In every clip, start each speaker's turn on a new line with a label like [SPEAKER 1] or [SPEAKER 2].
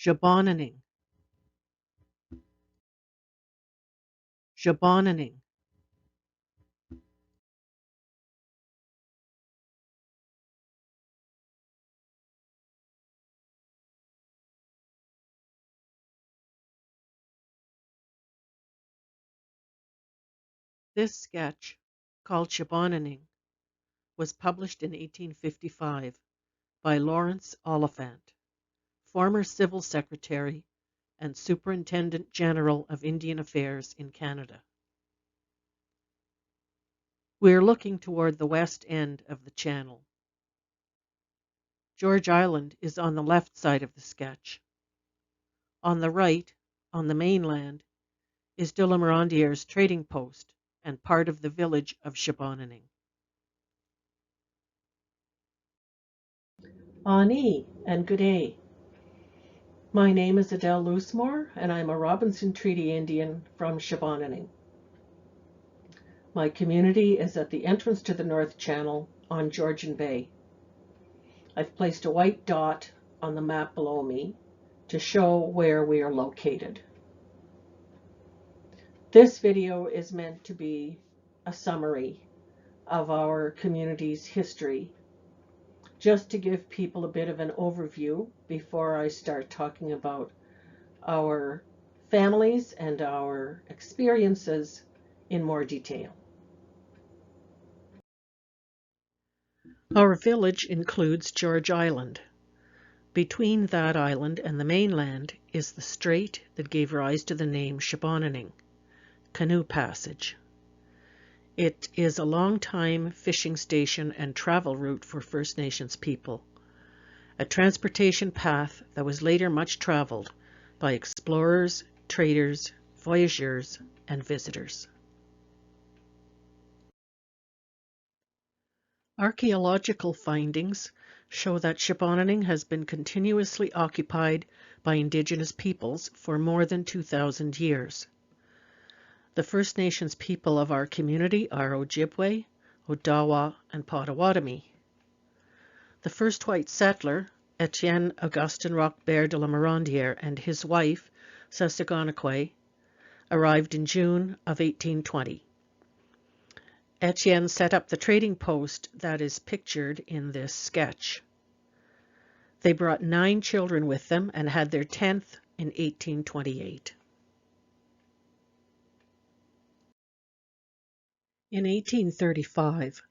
[SPEAKER 1] Shebahonaning, Shebahonaning. This sketch, called Shebahonaning, was published in 1855 by Lawrence Oliphant, former Civil Secretary and Superintendent General of Indian Affairs in Canada. We are looking toward the west end of the channel. George Island is on the left side of the sketch. On the right, on the mainland, is de la Morandiere's trading post and part of the village of Shebahonaning. Ani and good day. My name is Adele Loosemore and I'm a Robinson Treaty Indian from Shebahonaning. My community is at the entrance to the North Channel on Georgian Bay. I've placed a white dot on the map below me to show where we are located. This video is meant to be a summary of our community's history, just to give people a bit of an overview before I start talking about our families and our experiences in more detail. Our village includes George Island. Between that island and the mainland is the strait that gave rise to the name Shebahonaning, canoe passage. It is a long-time fishing station and travel route for First Nations people, a transportation path that was later much traveled by explorers, traders, voyageurs, and visitors. Archaeological findings show that Shebahonaning has been continuously occupied by Indigenous peoples for more than 2,000 years. The First Nations people of our community are Ojibwe, Odawa, and Potawatomi. The first white settler, Etienne Augustin Roquebert de la Morandiere, and his wife, Sessagonakwe, arrived in June of 1820. Etienne set up the trading post that is pictured in this sketch. They brought 9 children with them and had their 10th in 1828. In 1835,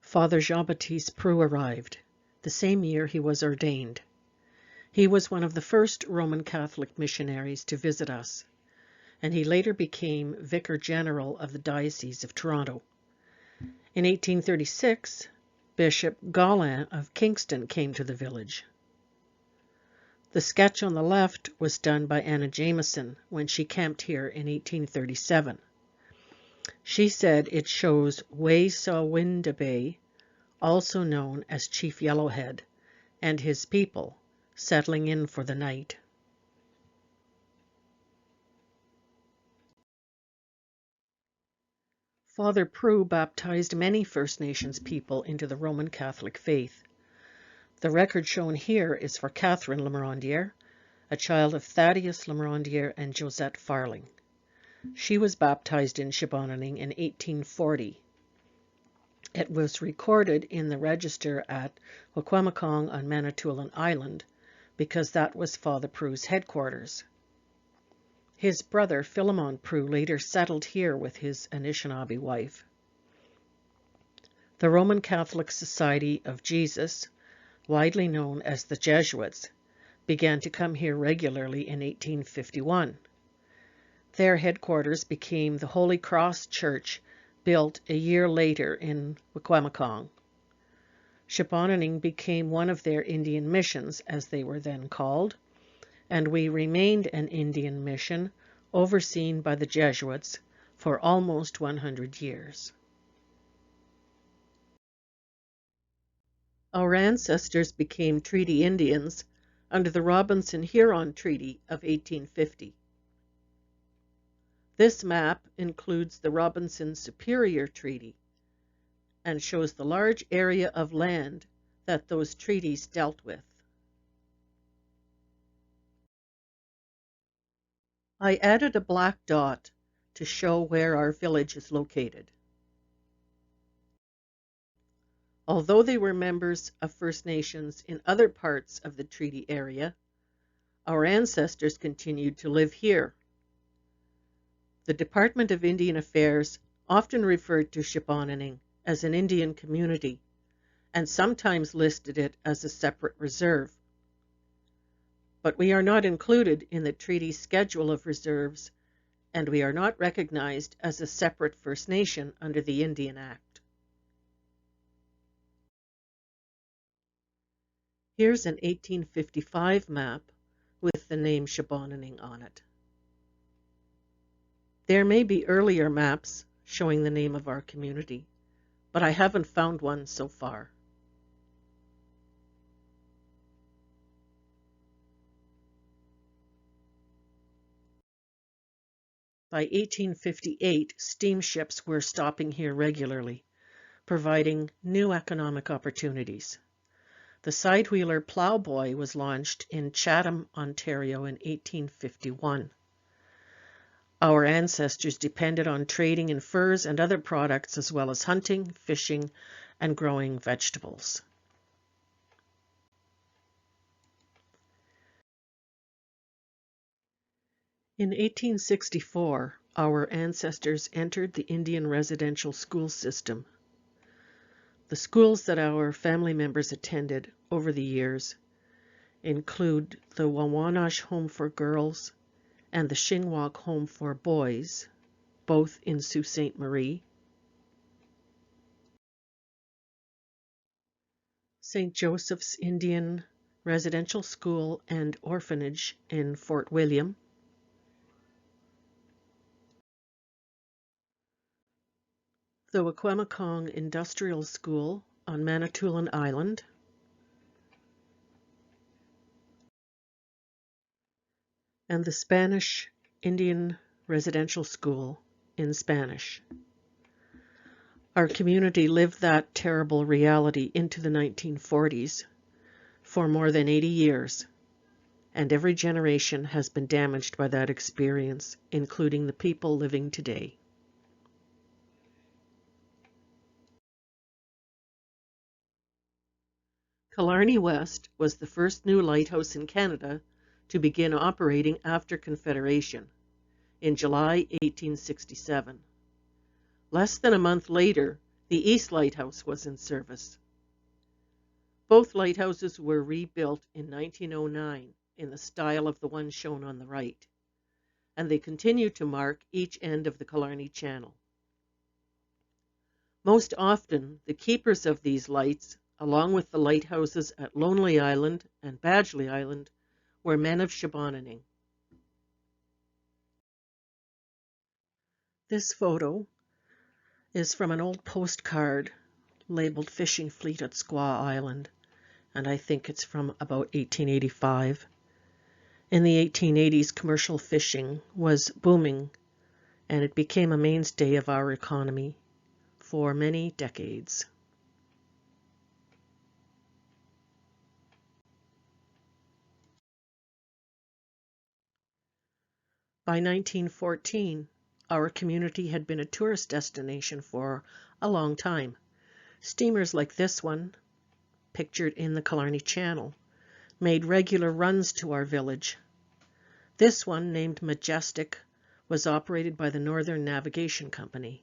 [SPEAKER 1] Father Jean-Baptiste Prou arrived, the same year he was ordained. He was one of the first Roman Catholic missionaries to visit us, and he later became Vicar General of the Diocese of Toronto. In 1836, Bishop Gaulin of Kingston came to the village. The sketch on the left was done by Anna Jameson when she camped here in 1837. She said it shows Way-saw-win-da-Bay, also known as Chief Yellowhead, and his people settling in for the night. Father Prou baptized many First Nations people into the Roman Catholic faith. The record shown here is for Catherine Le Morandiere, a child of Thaddeus Le Morandiere and Josette Farling. She was baptized in Shebahonaning in 1840. It was recorded in the register at Wikwemikong on Manitoulin Island because that was Father Prou's headquarters. His brother Philemon Prou later settled here with his Anishinaabe wife. The Roman Catholic Society of Jesus, widely known as the Jesuits, began to come here regularly in 1851. Their headquarters became the Holy Cross Church, built a year later in Wikwemikong. Shebahonaning became one of their Indian missions, as they were then called, and we remained an Indian mission overseen by the Jesuits for almost 100 years. Our ancestors became Treaty Indians under the Robinson-Heron Treaty of 1850. This map includes the Robinson Superior Treaty and shows the large area of land that those treaties dealt with. I added a black dot to show where our village is located. Although they were members of First Nations in other parts of the treaty area, our ancestors continued to live here. The Department of Indian Affairs often referred to Shebahonaning as an Indian community and sometimes listed it as a separate reserve. But we are not included in the treaty's schedule of reserves, and we are not recognized as a separate First Nation under the Indian Act. Here's an 1855 map with the name Shebahonaning on it. There may be earlier maps showing the name of our community, but I haven't found one so far. By 1858, steamships were stopping here regularly, providing new economic opportunities. The sidewheeler Plowboy was launched in Chatham, Ontario in 1851. Our ancestors depended on trading in furs and other products, as well as hunting, fishing, and growing vegetables. In 1864, our ancestors entered the Indian residential school system. The schools that our family members attended over the years include the Wawanash Home for Girls and the Shingwalk Home for Boys, both in Sault Ste. Marie, St. Joseph's Indian Residential School and Orphanage in Fort William, the Waquemacong Industrial School on Manitoulin Island, and the Spanish Indian Residential School in Spanish. Our community lived that terrible reality into the 1940s for more than 80 years, and every generation has been damaged by that experience, including the people living today. Killarney West was the first new lighthouse in Canada to begin operating after Confederation in July 1867. Less than a month later, the East Lighthouse was in service. Both lighthouses were rebuilt in 1909 in the style of the one shown on the right, and they continue to mark each end of the Killarney Channel. Most often, the keepers of these lights, along with the lighthouses at Lonely Island and Badgley Island, were men of Shebahonaning. This photo is from an old postcard labeled Fishing Fleet at Squaw Island, and I think it's from about 1885. In the 1880s, commercial fishing was booming, and it became a mainstay of our economy for many decades. By 1914, our community had been a tourist destination for a long time. Steamers like this one, pictured in the Killarney Channel, made regular runs to our village. This one, named Majestic, was operated by the Northern Navigation Company.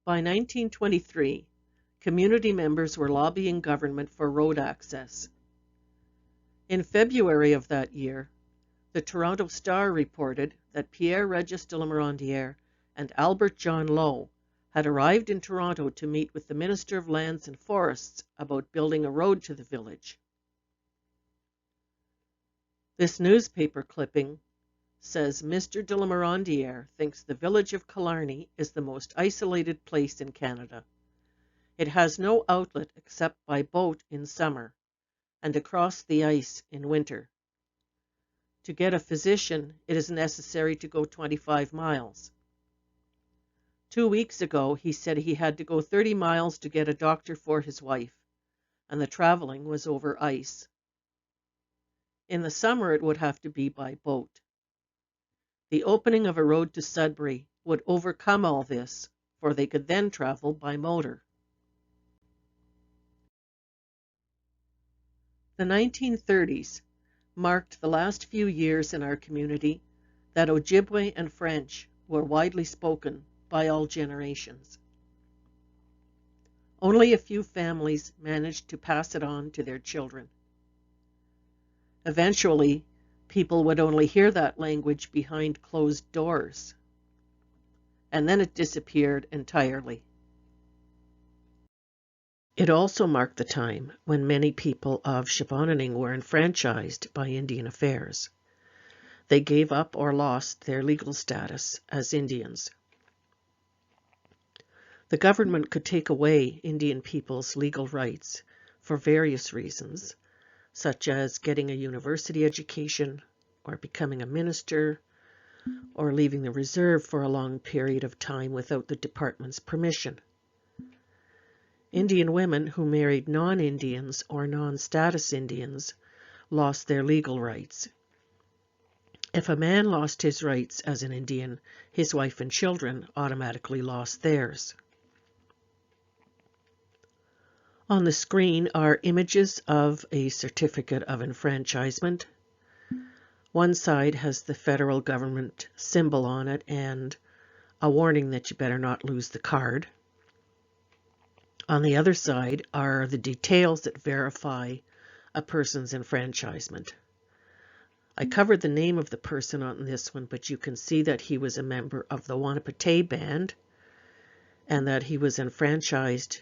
[SPEAKER 1] By 1923, community members were lobbying government for road access. In February of that year, the Toronto Star reported that Pierre-Regis de la Morandière and Albert John Lowe had arrived in Toronto to meet with the Minister of Lands and Forests about building a road to the village. This newspaper clipping says Mr. de la Morandière thinks the village of Killarney is the most isolated place in Canada. It has no outlet except by boat in summer and across the ice in winter. To get a physician, it is necessary to go 25 miles. 2 weeks ago, he said he had to go 30 miles to get a doctor for his wife, and the traveling was over ice. In the summer, it would have to be by boat. The opening of a road to Sudbury would overcome all this, for they could then travel by motor. The 1930s marked the last few years in our community that Ojibwe and French were widely spoken by all generations. Only a few families managed to pass it on to their children. Eventually, people would only hear that language behind closed doors, and then it disappeared entirely. It also marked the time when many people of Shebahonaning were enfranchised by Indian Affairs. They gave up or lost their legal status as Indians. The government could take away Indian people's legal rights for various reasons, such as getting a university education, or becoming a minister, or leaving the reserve for a long period of time without the department's permission. Indian women who married non-Indians or non-status Indians lost their legal rights. If a man lost his rights as an Indian, his wife and children automatically lost theirs. On the screen are images of a certificate of enfranchisement. One side has the federal government symbol on it and a warning that you better not lose the card. On the other side are the details that verify a person's enfranchisement. I covered the name of the person on this one, but you can see that he was a member of the Wanapitei band and that he was enfranchised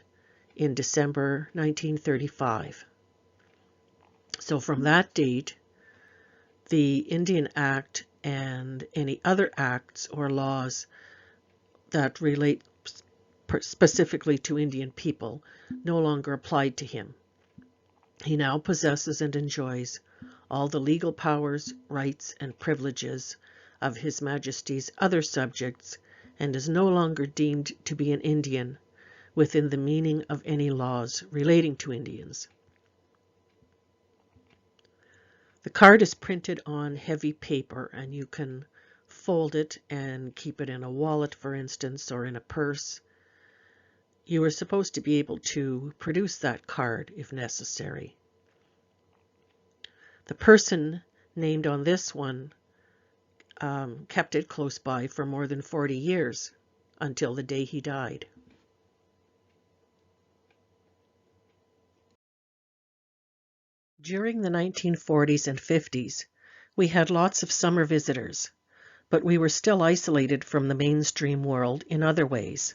[SPEAKER 1] in December 1935. So from that date, the Indian Act and any other acts or laws that relate specifically to Indian people no longer applied to him. He now possesses and enjoys all the legal powers, rights, and privileges of His Majesty's other subjects and is no longer deemed to be an Indian within the meaning of any laws relating to Indians. The card is printed on heavy paper and you can fold it and keep it in a wallet, for instance, or in a purse. You are supposed to be able to produce that card if necessary. The person named on this one kept it close by for more than 40 years until the day he died. During the 1940s and 50s, we had lots of summer visitors, but we were still isolated from the mainstream world in other ways.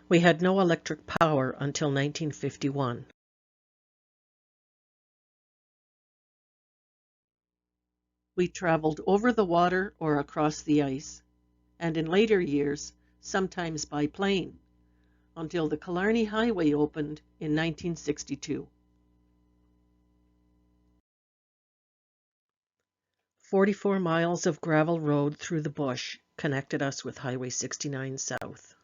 [SPEAKER 1] We had no electric power until 1951. We traveled over the water or across the ice, and in later years, sometimes by plane, until the Killarney Highway opened in 1962. 44 miles of gravel road through the bush connected us with Highway 69 South.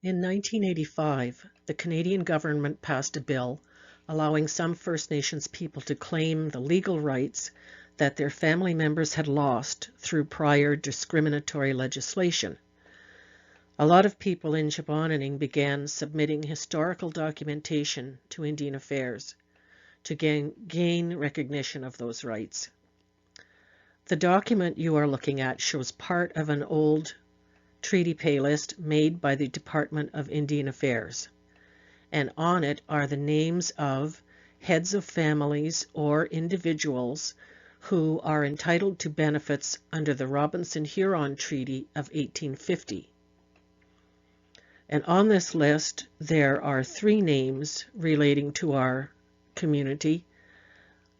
[SPEAKER 1] In 1985, the Canadian government passed a bill allowing some First Nations people to claim the legal rights that their family members had lost through prior discriminatory legislation. A lot of people in Shebahonaning began submitting historical documentation to Indian Affairs to gain recognition of those rights. The document you are looking at shows part of an old treaty pay list made by the Department of Indian Affairs, and on it are the names of heads of families or individuals who are entitled to benefits under the Robinson-Huron Treaty of 1850. And on this list there are 3 names relating to our community.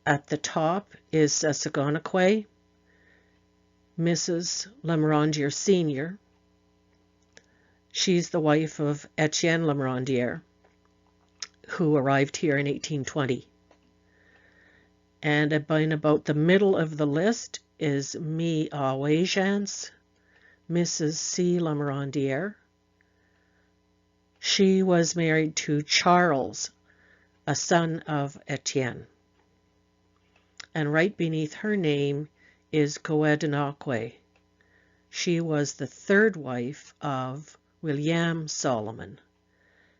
[SPEAKER 1] At the top is Shebahonaning, Mrs. Lamorandier Sr. She's the wife of Etienne Lamorandier, who arrived here in 1820. And about the middle of the list is Me Awajans, Mrs. C. Lamorandier. She was married to Charles, a son of Etienne. And right beneath her name is Coedinakwe. She was the third wife of William Solomon,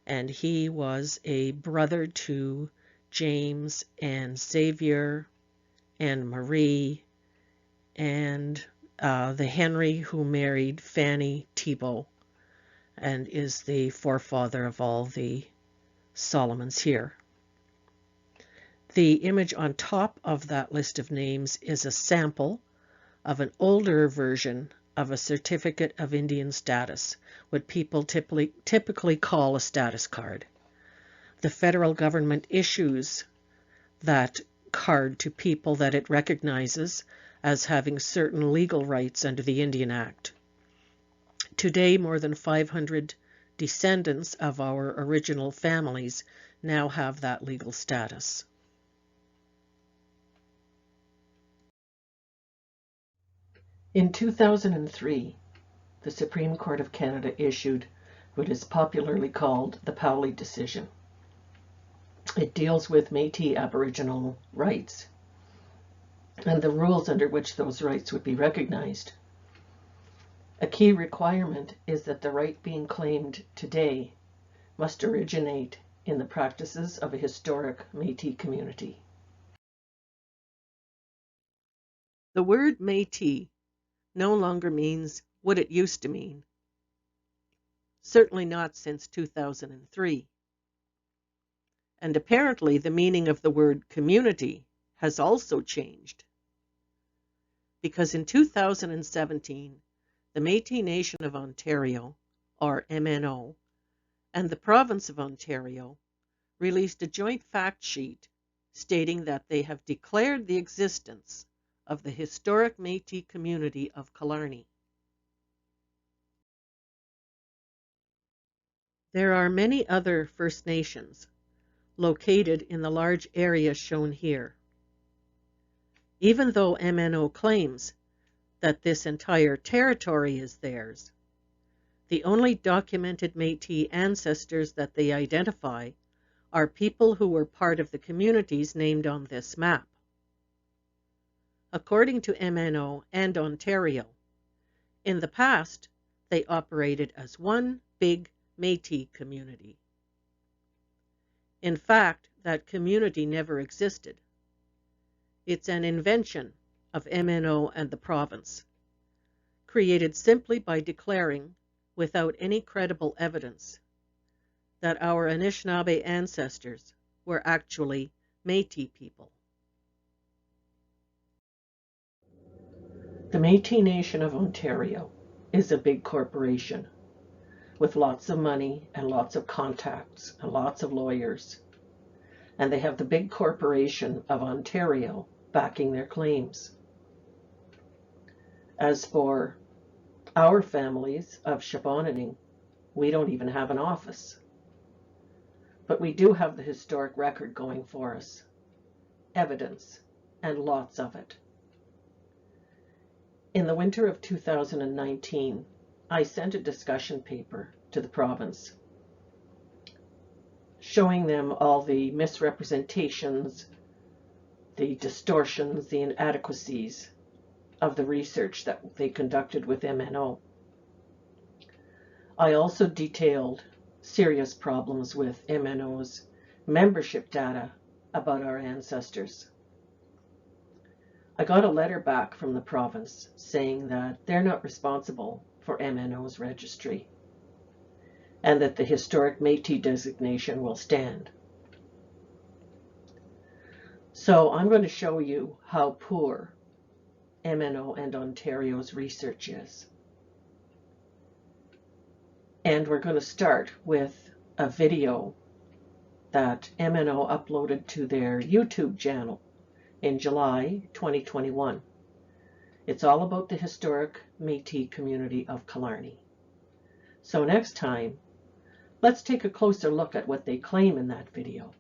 [SPEAKER 1] and he was a brother to James and Xavier and Marie and the Henry who married Fanny Thibault and is the forefather of all the Solomons here. The image on top of that list of names is a sample of an older version of a certificate of Indian status, what people typically call a status card. The federal government issues that card to people that it recognizes as having certain legal rights under the Indian Act. Today, more than 500 descendants of our original families now have that legal status. In 2003, the Supreme Court of Canada issued what is popularly called the Powley decision. It deals with Métis Aboriginal rights and the rules under which those rights would be recognized. A key requirement is that the right being claimed today must originate in the practices of a historic Métis community. The word Métis no longer means what it used to mean. Certainly not since 2003. And apparently the meaning of the word community has also changed. Because in 2017, the Métis Nation of Ontario, or MNO, and the Province of Ontario released a joint fact sheet stating that they have declared the existence of the historic Métis community of Killarney. There are many other First Nations located in the large area shown here. Even though MNO claims that this entire territory is theirs, the only documented Métis ancestors that they identify are people who were part of the communities named on this map. According to MNO and Ontario, in the past, they operated as one big Métis community. In fact, that community never existed. It's an invention of MNO and the province, created simply by declaring, without any credible evidence, that our Anishinaabe ancestors were actually Métis people. The Métis Nation of Ontario is a big corporation with lots of money and lots of contacts and lots of lawyers. And they have the big corporation of Ontario backing their claims. As for our families of Shebahonaning, we don't even have an office. But we do have the historic record going for us, evidence, and lots of it. In the winter of 2019, I sent a discussion paper to the province, showing them all the misrepresentations, the distortions, the inadequacies of the research that they conducted with MNO. I also detailed serious problems with MNO's membership data about our ancestors. I got a letter back from the province saying that they're not responsible for MNO's registry and that the historic Métis designation will stand. So I'm going to show you how poor MNO and Ontario's research is. And we're going to start with a video that MNO uploaded to their YouTube channel in July 2021. It's all about the historic Métis community of Killarney. So next time, let's take a closer look at what they claim in that video.